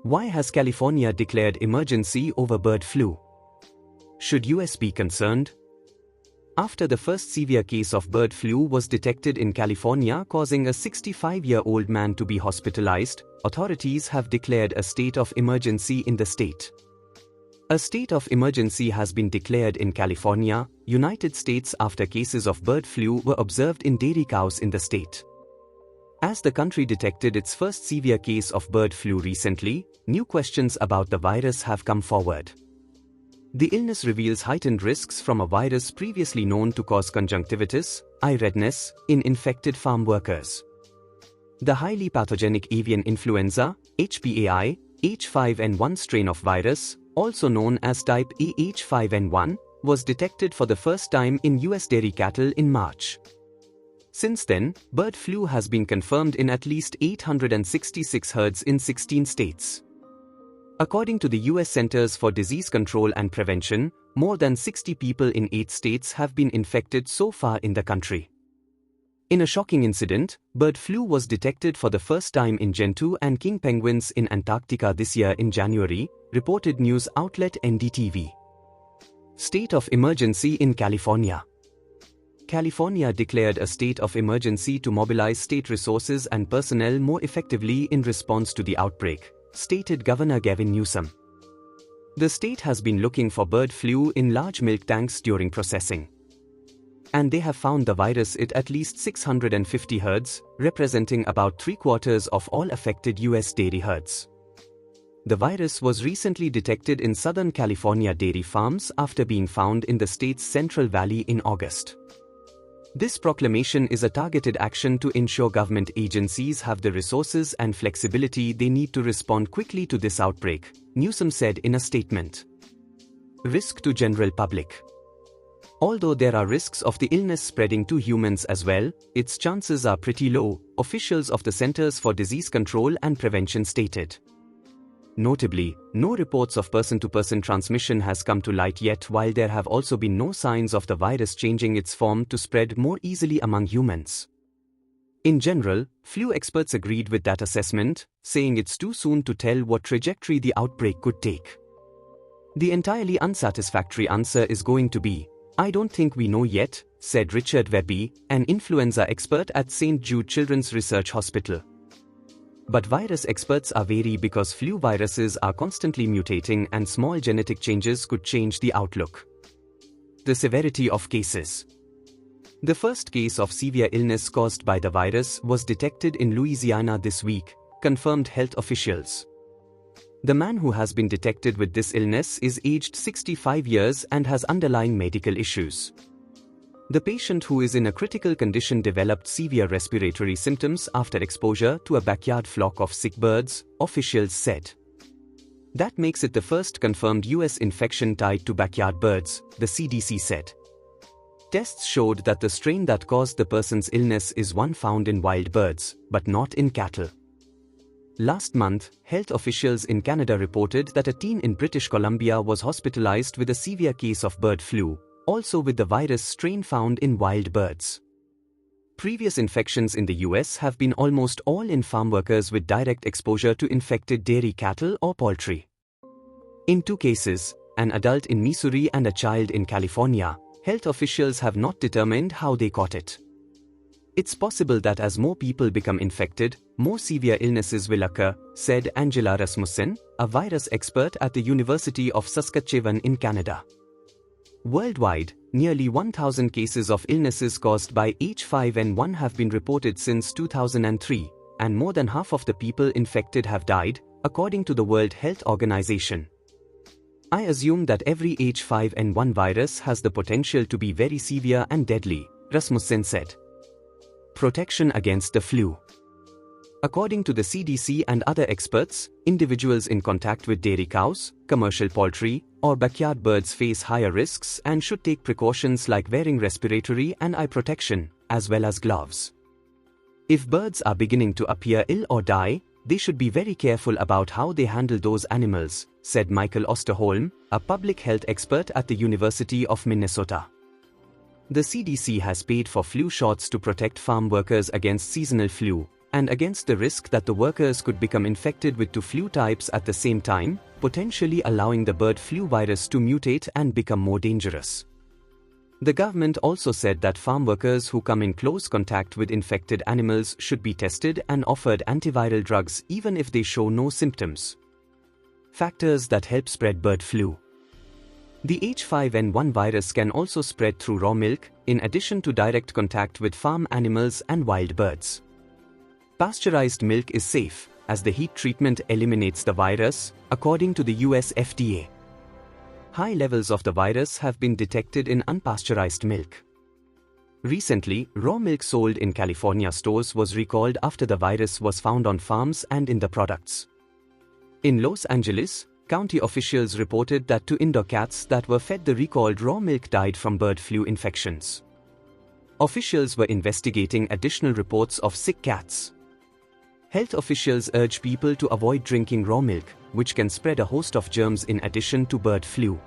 Why has California declared emergency over bird flu? Should US be concerned? After the first severe case of bird flu was detected in California, causing a 65-year-old man to be hospitalized, authorities have declared a state of emergency in the state. A state of emergency has been declared in California, United States after cases of bird flu were observed in dairy cows in the state. As the country detected its first severe case of bird flu recently, new questions about the virus have come forward. The illness reveals heightened risks from a virus previously known to cause conjunctivitis, eye redness, in infected farm workers. The highly pathogenic avian influenza, HPAI, H5N1 strain of virus, also known as type A H5N1, was detected for the first time in US dairy cattle in March. Since then, bird flu has been confirmed in at least 866 herds in 16 states. According to the US Centers for Disease Control and Prevention, more than 60 people in 8 states have been infected so far in the country. In a shocking incident, bird flu was detected for the first time in gentoo and king penguins in Antarctica this year in January, reported news outlet NDTV. State of emergency in California. California declared a state of emergency to mobilize state resources and personnel more effectively in response to the outbreak, stated Governor Gavin Newsom. The state has been looking for bird flu in large milk tanks during processing. And they have found the virus at least 650 herds, representing about 3/4 of all affected US dairy herds. The virus was recently detected in Southern California dairy farms after being found in the state's Central Valley in August. This proclamation is a targeted action to ensure government agencies have the resources and flexibility they need to respond quickly to this outbreak, Newsom said in a statement. Risk to general public. Although there are risks of the illness spreading to humans as well, its chances are pretty low, officials of the Centers for Disease Control and Prevention stated. Notably, no reports of person-to-person transmission has come to light yet, while there have also been no signs of the virus changing its form to spread more easily among humans. In general, flu experts agreed with that assessment, saying it's too soon to tell what trajectory the outbreak could take. The entirely unsatisfactory answer is going to be, "I don't think we know yet," said Richard Webby, an influenza expert at St. Jude Children's Research Hospital. But virus experts are wary because flu viruses are constantly mutating and small genetic changes could change the outlook. The severity of cases. The first case of severe illness caused by the virus was detected in Louisiana this week, confirmed health officials. The man who has been detected with this illness is aged 65 years and has underlying medical issues. The patient, who is in a critical condition, developed severe respiratory symptoms after exposure to a backyard flock of sick birds, officials said. That makes it the first confirmed US infection tied to backyard birds, the CDC said. Tests showed that the strain that caused the person's illness is one found in wild birds, but not in cattle. Last month, health officials in Canada reported that a teen in British Columbia was hospitalized with a severe case of bird flu, also with the virus strain found in wild birds. Previous infections in the US have been almost all in farm workers with direct exposure to infected dairy cattle or poultry. In 2 cases, an adult in Missouri and a child in California, health officials have not determined how they caught it. It's possible that as more people become infected, more severe illnesses will occur, said Angela Rasmussen, a virus expert at the University of Saskatchewan in Canada. Worldwide, nearly 1,000 cases of illnesses caused by H5N1 have been reported since 2003, and more than half of the people infected have died, according to the World Health Organization. I assume that every H5N1 virus has the potential to be very severe and deadly, Rasmussen said. Protection against the flu. According to the CDC and other experts, individuals in contact with dairy cows, commercial poultry, or backyard birds face higher risks and should take precautions like wearing respiratory and eye protection, as well as gloves. If birds are beginning to appear ill or die, they should be very careful about how they handle those animals, said Michael Osterholm, a public health expert at the University of Minnesota. The CDC has paid for flu shots to protect farm workers against seasonal flu, and against the risk that the workers could become infected with two flu types at the same time, potentially allowing the bird flu virus to mutate and become more dangerous. The government also said that farm workers who come in close contact with infected animals should be tested and offered antiviral drugs even if they show no symptoms. Factors that help spread bird flu. The H5N1 virus can also spread through raw milk, in addition to direct contact with farm animals and wild birds. Pasteurized milk is safe, as the heat treatment eliminates the virus, according to the US FDA. High levels of the virus have been detected in unpasteurized milk. Recently, raw milk sold in California stores was recalled after the virus was found on farms and in the products. In Los Angeles, county officials reported that two indoor cats that were fed the recalled raw milk died from bird flu infections. Officials were investigating additional reports of sick cats. Health officials urge people to avoid drinking raw milk, which can spread a host of germs in addition to bird flu.